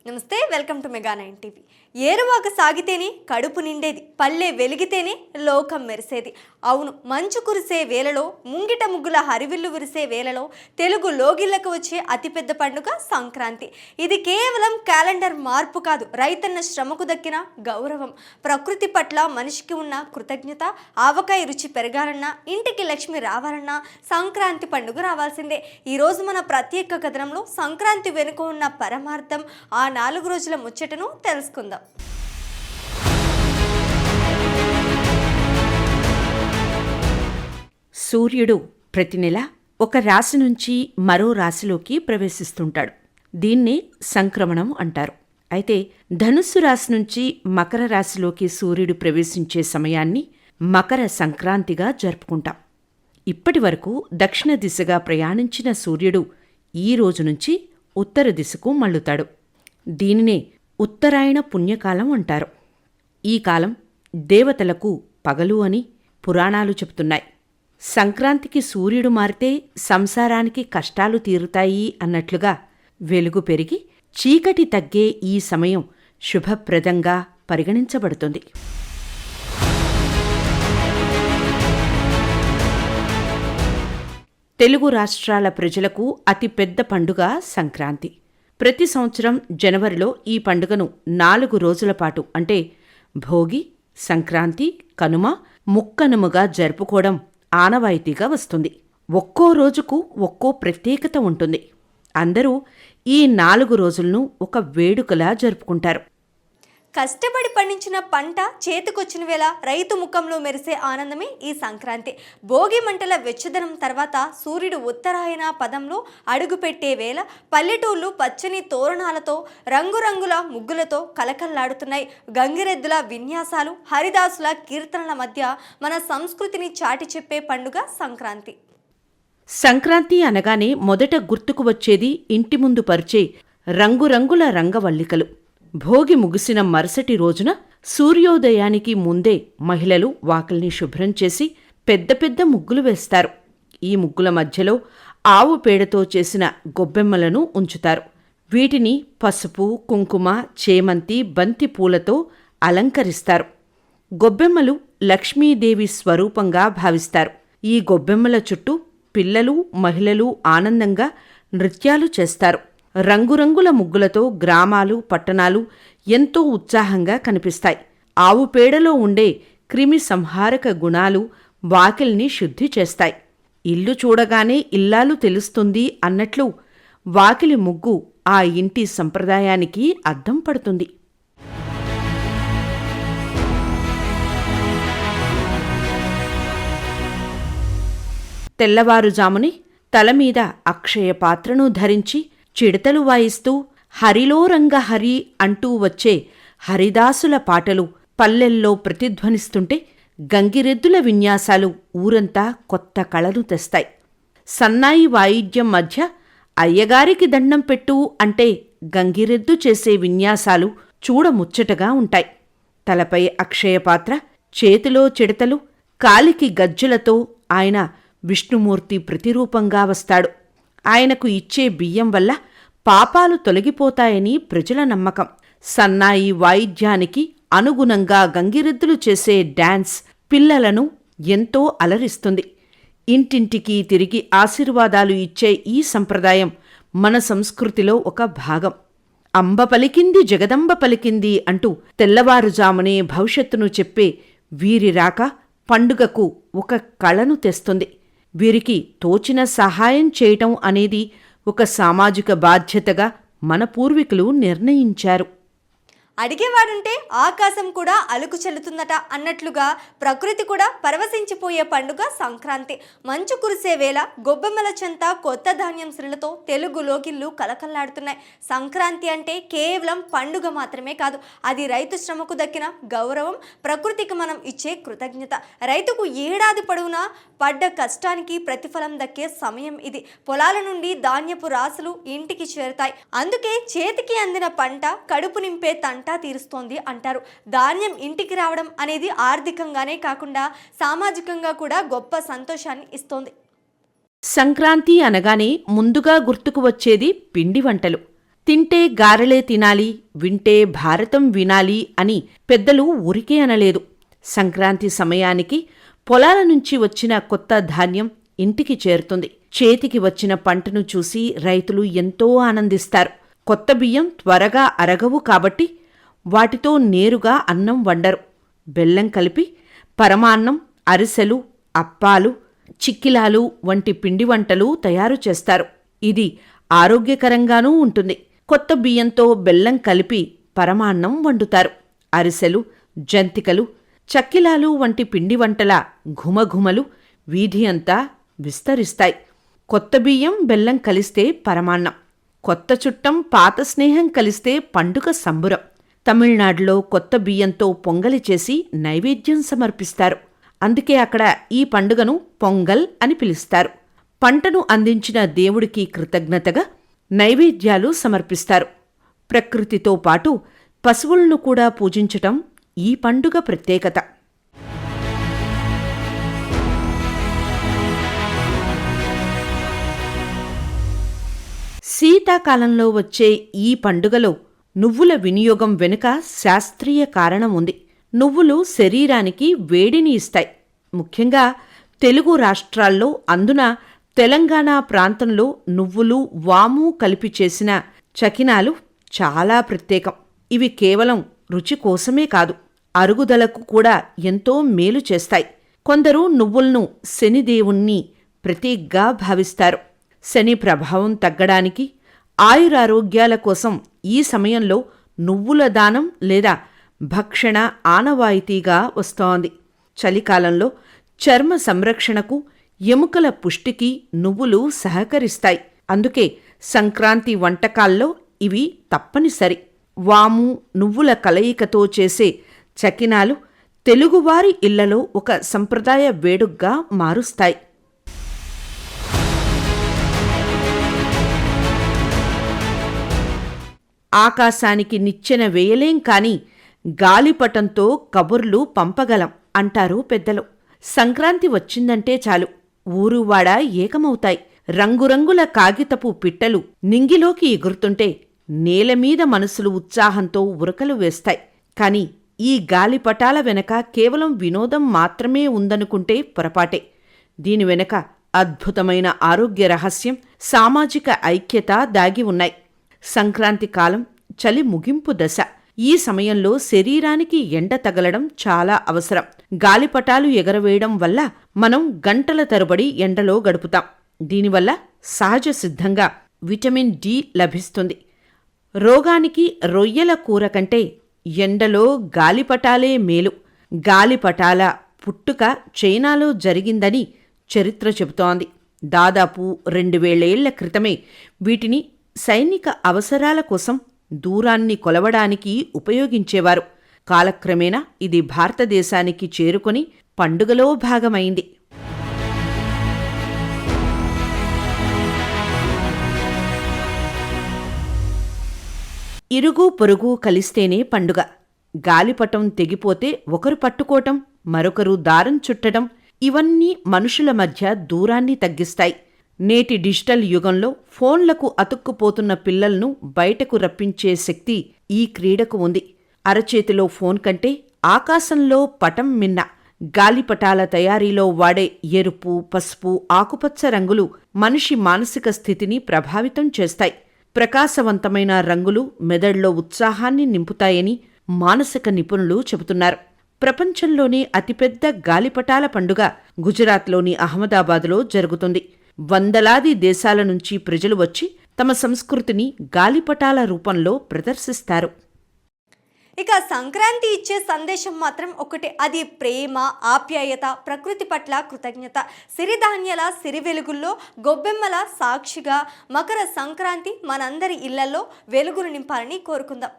నమస్తే, welcome to mega 9 TV. ఏరువాక సాగితేనే కడుపు నిండేది, పల్లె వెలిగితేనే లోకం మెరిసేది. అవును, మంచు కురిసే వేళలో, ముంగిట ముగ్గుల హరివిల్లు విరిసే వేళలో తెలుగు లోగిళ్లకు వచ్చే అతిపెద్ద పండుగ సంక్రాంతి. ఇది కేవలం క్యాలెండర్ మార్పు కాదు, రైతన్న శ్రమకు దక్కిన గౌరవం. ప్రకృతి పట్ల మనిషికి ఉన్న కృతజ్ఞత. ఆవకాయ రుచి పెరగాలన్నా, ఇంటికి లక్ష్మి రావాలన్నా సంక్రాంతి పండుగ రావాల్సిందే. ఈరోజు మన ప్రత్యేక కథనంలో సంక్రాంతి వెనుక ఉన్న పరమార్థం, ఆ 4 రోజుల ముచ్చటను తెలుసుకుందాం. సూర్యుడు ప్రతి నెల ఒక రాశి నుంచి మరో రాశిలోకి ప్రవేశిస్తుంటాడు. దీన్నే సంక్రమణం అంటారు. అయితే ధనుస్సు రాశి నుంచి మకర రాశిలోకి సూర్యుడు ప్రవేశించే సమయాన్ని మకర సంక్రాంతిగా జరుపుకుంటాం. ఇప్పటి వరకు దక్షిణ దిశగా ప్రయాణించిన సూర్యుడు ఈ రోజు నుంచి ఉత్తర దిశకు మళ్ళుతాడు. దీనినే ఉత్తరాయణ పుణ్యకాలం అంటారు. ఈ కాలం దేవతలకు పగలు అని పురాణాలు చెబుతున్నాయి. సంక్రాంతికి సూర్యుడు మారితే సంసారానికి కష్టాలు తీరుతాయి అన్నట్లుగా వెలుగు పెరిగి చీకటి తగ్గే ఈ సమయం శుభప్రదంగా పరిగణించబడుతుంది. తెలుగు రాష్ట్రాల ప్రజలకు అతిపెద్ద పండుగ సంక్రాంతి. ప్రతి సంవత్సరం జనవరిలో ఈ పండుగను 4 రోజుల పాటు అంటే భోగి, సంక్రాంతి, కనుమ, ముక్కనుమగా జరుపుకోవడం ఆనవాయితీగా వస్తుంది. ఒక్కో రోజుకు ఒక్కో ప్రత్యేకత ఉంటుంది. అందరూ ఈ 4 రోజులను ఒక వేడుకలా జరుపుకుంటారు. కష్టపడి పండించిన పంట చేతికొచ్చిన వేళ రైతు ముఖంలో మెరిసే ఆనందమే ఈ సంక్రాంతి. భోగి మంటల వెచ్చదనం తర్వాత సూర్యుడు ఉత్తరాయణ పదంలో అడుగుపెట్టే వేళ పల్లెటూళ్ళు పచ్చని తోరణాలతో, రంగురంగుల ముగ్గులతో కలకల్లాడుతున్నాయి. గంగిరెద్దుల విన్యాసాలు, హరిదాసుల కీర్తనల మధ్య మన సంస్కృతిని చాటి చెప్పే పండుగ సంక్రాంతి. సంక్రాంతి అనగానే మొదట గుర్తుకు వచ్చేది ఇంటి ముందు పరిచే రంగురంగుల రంగవల్లికలు. భోగి ముగిసిన మరుసటి రోజున సూర్యోదయానికి ముందే మహిళలు వాకిల్ని శుభ్రం చేసి పెద్ద పెద్ద ముగ్గులు వేస్తారు. ఈ ముగ్గుల మధ్యలో ఆవు పేడతో చేసిన గొబ్బెమ్మలను ఉంచుతారు. వీటిని పసుపు, కుంకుమ, చేమంతి, బంతి పూలతో అలంకరిస్తారు. గొబ్బెమ్మలు లక్ష్మీదేవి స్వరూపంగా భావిస్తారు. ఈ గొబ్బెమ్మల చుట్టూ పిల్లలు, మహిళలు ఆనందంగా నృత్యాలు చేస్తారు. రంగురంగుల ముగ్గులతో గ్రామాలు, పట్టణాలు ఎంతో ఉత్సాహంగా కనిపిస్తాయి. ఆవు పేడలో ఉండే క్రిమి సంహారక గుణాలు వాకిల్ని శుద్ధి చేస్తాయి. ఇల్లు చూడగానే ఇల్లాలు తెలుస్తుంది అన్నట్లు వాకిలి ముగ్గు ఆ ఇంటి సంప్రదాయానికి అద్దం పడుతుంది. తెల్లవారుజాముని తలమీద అక్షయ పాత్రను ధరించి చిడతలు వాయిస్తూ హరిలో రంగ హరి అంటూ వచ్చే హరిదాసుల పాటలు పల్లెల్లో ప్రతిధ్వనిస్తుంటే గంగిరెద్దుల విన్యాసాలు ఊరంతా కొత్త కళను తెస్తాయి. సన్నాయి వాయిద్యం మధ్య అయ్యగారికి దండం పెట్టు అంటే గంగిరెద్దు చేసే విన్యాసాలు చూడముచ్చటగా ఉంటాయి. తలపై అక్షయపాత్ర, చేతిలో చిడతలు, కాలికి గజ్జలతో ఆయన విష్ణుమూర్తి ప్రతిరూపంగా వస్తాడు. ఆయనకు ఇచ్చే బియ్యం వల్ల పాపాలు తొలగిపోతాయని ప్రజల నమ్మకం. సన్నాయి వాయిద్యానికి అనుగుణంగా గంగిరెద్దులు చేసే డాన్స్ పిల్లలను ఎంతో అలరిస్తుంది. ఇంటింటికి తిరిగి ఆశీర్వాదాలు ఇచ్చే ఈ సంప్రదాయం మన సంస్కృతిలో ఒక భాగం. అంబ పలికింది, జగదంబ పలికింది అంటూ తెల్లవారుజామునే భవిష్యత్తును చెప్పే వీరి రాక పండుగకు ఒక కళను తెస్తుంది. వీరికి తోచిన సహాయం చేయటం అనేది ఒక సామాజిక బాధ్యతగా మన పూర్వీకులు నిర్ణయించారు. అడిగేవాడుంటే ఆకాశం కూడా అలుకు చెల్లుతుందట అన్నట్లుగా ప్రకృతి కూడా పరవశించిపోయే పండుగ సంక్రాంతి. మంచు కురిసే వేళ గొబ్బెమ్మల చెంత కొత్త ధాన్యం శ్రీలతో తెలుగు లోగిళ్ళు కలకల్లాడుతున్నాయి. సంక్రాంతి అంటే కేవలం పండుగ మాత్రమే కాదు, అది రైతు శ్రమకు దక్కిన గౌరవం, ప్రకృతికి మనం ఇచ్చే కృతజ్ఞత. రైతుకు ఏడాది పొడవునా పడ్డ కష్టానికి ప్రతిఫలం దక్కే సమయం ఇది. పొలాల నుండి ధాన్యపు రాసులు ఇంటికి చేరుతాయి. అందుకే చేతికి అందిన పంట కడుపు నింపే తంట తీరుస్తోంది అంటారు. ధాన్యం ఇంటికి రావడం అనేది ఆర్థికంగానే కాకుండా సామాజికంగా కూడా గొప్ప సంతోషాన్ని ఇస్తోంది. సంక్రాంతి అనగానే ముందుగా గుర్తుకు వచ్చేది పిండి వంటలు. తింటే గారెలే తినాలి, వింటే భారతం వినాలి అని పెద్దలు ఊరికే అనలేదు. సంక్రాంతి సమయానికి పొలాల నుంచి వచ్చిన కొత్త ధాన్యం ఇంటికి చేరుతుంది. చేతికి వచ్చిన పంటను చూసి రైతులు ఎంతో ఆనందిస్తారు. కొత్త బియ్యం త్వరగా అరగవు కాబట్టి వాటితో నేరుగా అన్నం వండరు. బెల్లం కలిపి పరమాన్నం, అరిసెలు, అప్పాలు, చిక్కిలాలు వంటి పిండి వంటలు తయారు చేస్తారు. ఇది ఆరోగ్యకరంగానూ ఉంటుంది. కొత్త బియ్యంతో బెల్లం కలిపి పరమాన్నం వండుతారు. అరిసెలు, జంతికలు, చక్కిలాలు వంటి పిండి వంటల ఘుమఘుమలు వీధి అంతా విస్తరిస్తాయి. కొత్త బియ్యం బెల్లం కలిస్తే పరమాన్నం, కొత్త చుట్టం పాత స్నేహం కలిస్తే పండుగ సంబురం. తమిళనాడులో కొత్త బియ్యంతో పొంగలి చేసి నైవేద్యం సమర్పిస్తారు. అందుకే అక్కడ ఈ పండుగను పొంగల్ అని పిలుస్తారు. పంటను అందించిన దేవుడికి కృతజ్ఞతగా నైవేద్యాలు సమర్పిస్తారు. ప్రకృతితో పాటు పశువులను కూడా పూజించటం ఈ పండుగ ప్రత్యేకత. శీతాకాలంలో వచ్చే ఈ పండుగలో నువ్వుల వినియోగం వెనుక శాస్త్రీయ కారణం ఉంది. నువ్వులు శరీరానికి వేడిని ఇస్తాయి. ముఖ్యంగా తెలుగు రాష్ట్రాల్లో, అందున తెలంగాణ ప్రాంతంలో నువ్వులు, వాము కలిపి చేసిన చకినాలు చాలా ప్రత్యేకం. ఇవి కేవలం రుచి కోసమే కాదు, అరుగుదలకు కూడా ఎంతో మేలు చేస్తాయి. కొందరు నువ్వులను శనిదేవుణ్ణి ప్రతీకగా భావిస్తారు. శని ప్రభావం తగ్గడానికి, ఆయురారోగ్యాల కోసం ఈ సమయంలో నువ్వుల దానం లేదా భక్షణ ఆనవాయితీగా వస్తోంది. చలికాలంలో చర్మ సంరక్షణకు, ఎముకల పుష్టికి నువ్వులు సహకరిస్తాయి. అందుకే సంక్రాంతి వంటకాల్లో ఇవి తప్పనిసరి. వాము, నువ్వుల కలయికతో చేసే చకినాలు తెలుగువారి ఇళ్లలో ఒక సంప్రదాయ వేడుగ్గా మారుస్తాయి. ఆకాశానికి నిచ్చెన వేయలేం కాని గాలిపటంతో కబుర్లు పంపగలం అంటారు పెద్దలు. సంక్రాంతి వచ్చిందంటే చాలు ఊరువాడ ఏకమవుతాయి. రంగురంగుల కాగితపు పిట్టలు నింగిలోకి ఎగురుతుంటే నేలమీద మనసులు ఉత్సాహంతో ఉరకలు వేస్తాయి. కాని ఈ గాలిపటాల వెనక కేవలం వినోదం మాత్రమే ఉందనుకుంటే పొరపాటే. దీని వెనక అద్భుతమైన ఆరోగ్య రహస్యం, సామాజిక ఐక్యత దాగి ఉన్నాయి. సంక్రాంతి కాలం చలి ముగింపు దశ. ఈ సమయంలో శరీరానికి ఎండ తగలడం చాలా అవసరం. గాలిపటాలు ఎగరవేయడం వల్ల మనం గంటల తరబడి ఎండలో గడుపుతాం. దీనివల్ల సహజ సిద్ధంగా విటమిన్ డి లభిస్తుంది. రోగానికి రొయ్యల కూర కంటే ఎండలో గాలిపటాలే మేలు. గాలిపటాల పుట్టుక చైనాలో జరిగిందని చరిత్ర చెబుతోంది. దాదాపు 2000 ఏళ్ల క్రితమే వీటిని సైనిక అవసరాల కోసం దూరాన్ని కొలవడానికి ఉపయోగించేవారు. కాలక్రమేణా ఇది భారతదేశానికి చేరుకొని పండుగలో భాగమైంది. ఇరుగు పొరుగు కలిస్తేనే పండుగ. గాలిపటం తెగిపోతే ఒకరు పట్టుకోవటం, మరొకరు దారం చుట్టడం, ఇవన్నీ మనుషుల మధ్య దూరాన్ని తగ్గిస్తాయి. నేటి డిజిటల్ యుగంలో ఫోన్లకు అతుక్కుపోతున్న పిల్లలను బయటకు రప్పించే శక్తి ఈ క్రీడకు ఉంది. అరచేతిలో ఫోన్ కంటే ఆకాశంలో పటం మిన్న. గాలిపటాల తయారీలో వాడే ఎరుపు, పసుపు, ఆకుపచ్చ రంగులు మనిషి మానసిక స్థితిని ప్రభావితం చేస్తాయి. ప్రకాశవంతమైన రంగులు మెదడులో ఉత్సాహాన్ని నింపుతాయని మానసిక నిపుణులు చెబుతున్నారు. ప్రపంచంలోనే అతిపెద్ద గాలిపటాల పండుగ గుజరాత్లోని అహ్మదాబాద్లో జరుగుతుంది. వందలాది దేశాల నుంచి ప్రజలు వచ్చి తమ సంస్కృతిని గాలిపటాల రూపంలో ప్రదర్శిస్తారు. ఇక సంక్రాంతి ఇచ్చే సందేశం మాత్రం ఒకటే, అది ప్రేమ, ఆప్యాయత, ప్రకృతి పట్ల కృతజ్ఞత. సిరిధాన్యాల సిరి వెలుగుల్లో గొబ్బెమ్మల సాక్షిగా మకర సంక్రాంతి మనందరి ఇళ్లలో వెలుగును నింపాలని కోరుకుందాం.